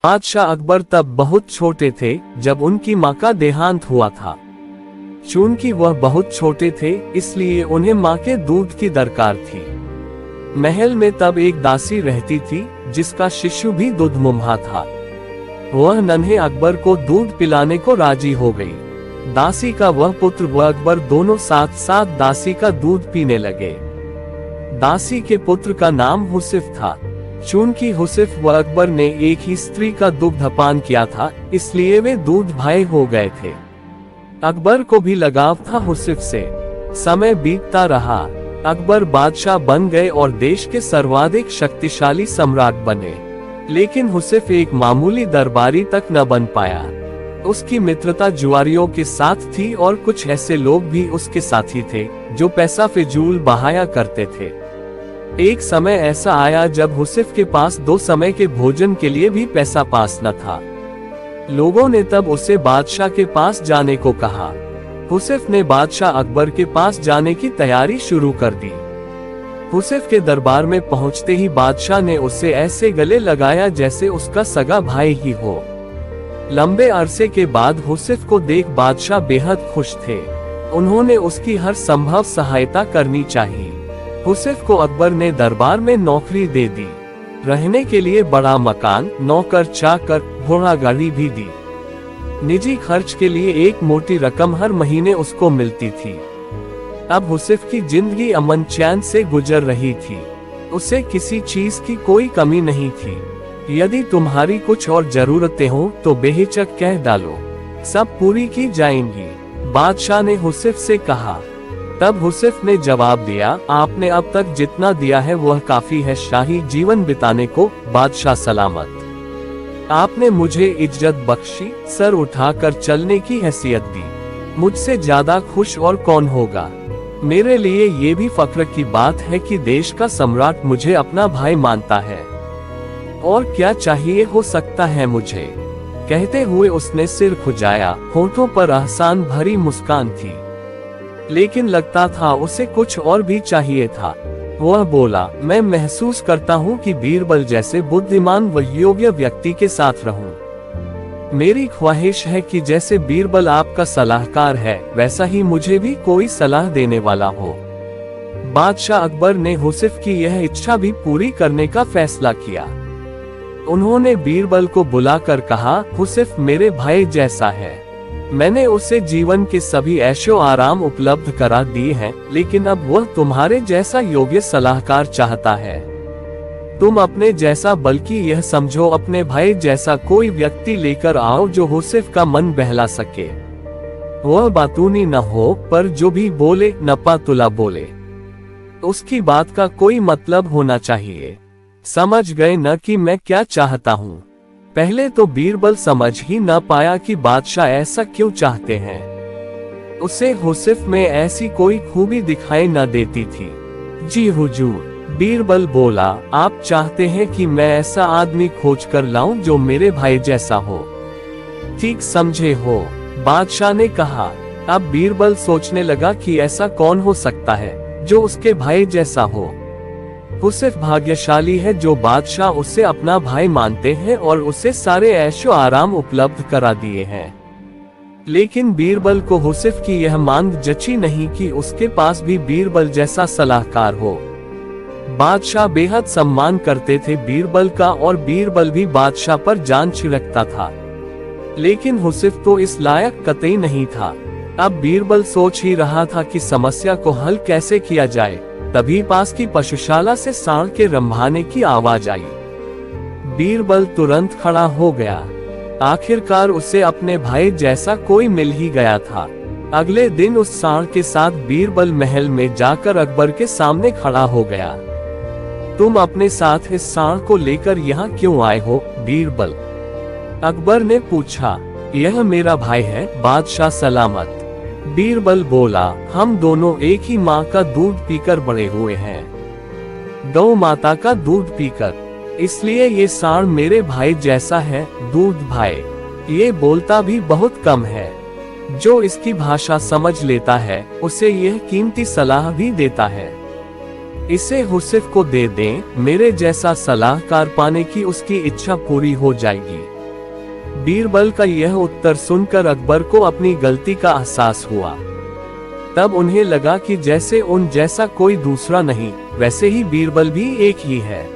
बादशाह अकबर तब बहुत छोटे थे जब उनकी मां का देहांत हुआ था। चूंकि वह बहुत छोटे थे इसलिए उन्हें मां के दूध की दरकार थी। महल में तब एक दासी रहती थी जिसका शिशु भी दुधमुम्हा था। वह नन्हे अकबर को दूध पिलाने को राजी हो गई। दासी का वह पुत्र व अकबर दोनों साथ साथ दासी का दूध पीने लगे। दासी के पुत्र का नाम हुसैफ था। चूंकि हुसैफ व अकबर ने एक ही स्त्री का दुग्धपान किया था इसलिए वे दूध भाई हो गए थे। अकबर को भी लगाव था हुसैफ से। समय बीतता रहा, अकबर बादशाह बन गए और देश के सर्वाधिक शक्तिशाली सम्राट बने। लेकिन हुसैफ एक मामूली दरबारी तक न बन पाया। उसकी मित्रता जुआरियों के साथ थी और कुछ ऐसे लोग भी उसके साथी थे जो पैसा फिजूल बहाया करते थे। एक समय ऐसा आया जब हुसैफ के पास 2 समय के भोजन के लिए भी पैसा पास न था। लोगों ने तब उसे बादशाह के पास जाने को कहा। हुसैफ ने बादशाह अकबर के पास जाने की तैयारी शुरू कर दी। हुसैफ के दरबार में पहुंचते ही बादशाह ने उसे ऐसे गले लगाया जैसे उसका सगा भाई ही हो। लंबे अरसे के बाद हुसैफ को देख बादशाह बेहद खुश थे। उन्होंने उसकी हर संभव सहायता करनी चाहिए। हुसैफ को अकबर ने दरबार में नौकरी दे दी। रहने के लिए बड़ा मकान, नौकर चाकर, घोड़ा गाड़ी भी दी। निजी खर्च के लिए एक मोटी रकम हर महीने उसको मिलती थी। अब हुसैफ की जिंदगी अमन चैन से गुजर रही थी। उसे किसी चीज की कोई कमी नहीं थी। यदि तुम्हारी कुछ और जरूरतें हो तो बेहिचक कह डालो, सब पूरी की जाएंगी, बादशाह ने हुसैफ से कहा। तब हुसैफ ने जवाब दिया, आपने अब तक जितना दिया है वह काफी है शाही जीवन बिताने को, बादशाह सलामत। आपने मुझे इज्जत बख्शी, सर उठाकर चलने की हैसियत दी। मुझसे ज्यादा खुश और कौन होगा। मेरे लिए ये भी फख्र की बात है कि देश का सम्राट मुझे अपना भाई मानता है। और क्या चाहिए हो सकता है मुझे। कहते हुए उसने सिर खुजाया। होठों पर एहसान भरी मुस्कान थी, लेकिन लगता था उसे कुछ और भी चाहिए था। वह बोला, मैं महसूस करता हूँ कि बीरबल जैसे बुद्धिमान व योग्य व्यक्ति के साथ रहूं। मेरी ख्वाहिश है कि जैसे बीरबल आपका सलाहकार है वैसा ही मुझे भी कोई सलाह देने वाला हो। बादशाह अकबर ने हुसैफ की यह इच्छा भी पूरी करने का फैसला किया। उन्होंने बीरबल को बुलाकर कहा, हुसैफ मेरे भाई जैसा है। मैंने उसे जीवन के सभी ऐशो आराम उपलब्ध करा दिए हैं, लेकिन अब वह तुम्हारे जैसा योग्य सलाहकार चाहता है। तुम अपने जैसा बल्कि यह समझो अपने भाई जैसा कोई व्यक्ति लेकर आओ जो हुसैफ का मन बहला सके। वह बातूनी न हो पर जो भी बोले नपा तुला बोले। उसकी बात का कोई मतलब होना चाहिए। समझ गए न कि मैं क्या चाहता हूँ। पहले तो बीरबल समझ ही न पाया कि बादशाह ऐसा क्यों चाहते हैं। उसे हुसैफ में ऐसी कोई खूबी दिखाई न देती थी। जी हुजूर, बीरबल बोला, आप चाहते हैं कि मैं ऐसा आदमी खोज कर लाऊं जो मेरे भाई जैसा हो। ठीक समझे हो, बादशाह ने कहा। अब बीरबल सोचने लगा कि ऐसा कौन हो सकता है जो उसके भाई जैसा हो। हुसैफ भाग्यशाली है जो बादशाह उसे अपना भाई मानते हैं और उसे सारे ऐशो आराम उपलब्ध करा दिए हैं। लेकिन बीरबल को हुसैफ की यह मांग जची नहीं कि उसके पास भी बीरबल जैसा सलाहकार हो। बादशाह बेहद सम्मान करते थे बीरबल का और बीरबल भी बादशाह पर जान छिड़कता था। लेकिन हुसैफ तो इस लायक कतई नहीं था। अब बीरबल सोच ही रहा था कि समस्या को हल कैसे किया जाए। तभी पास की पशुशाला से सांड के रंभाने की आवाज आई। बीरबल तुरंत खड़ा हो गया। आखिरकार उसे अपने भाई जैसा कोई मिल ही गया था। अगले दिन उस सांड के साथ बीरबल महल में जाकर अकबर के सामने खड़ा हो गया। तुम अपने साथ इस सांड को लेकर यहाँ क्यों आए हो, बीरबल? अकबर ने पूछा। यह मेरा भाई है, बादशाह सलामत। बीरबल बोला, हम दोनों एक ही माँ का दूध पीकर बड़े हुए हैं, गौ माता का दूध पीकर, इसलिए ये सांड मेरे भाई जैसा है, दूध भाई। ये बोलता भी बहुत कम है। जो इसकी भाषा समझ लेता है उसे यह कीमती सलाह भी देता है। इसे हुसैफ को दे दें, मेरे जैसा सलाहकार पाने की उसकी इच्छा पूरी हो जाएगी। बीरबल का यह उत्तर सुनकर अकबर को अपनी गलती का एहसास हुआ। तब उन्हें लगा कि जैसे उन जैसा कोई दूसरा नहीं, वैसे ही बीरबल भी एक ही है।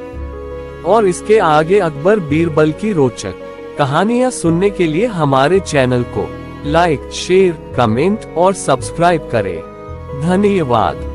और इसके आगे अकबर बीरबल की रोचक कहानियां सुनने के लिए हमारे चैनल को लाइक, शेयर, कमेंट और सब्सक्राइब करें। धन्यवाद।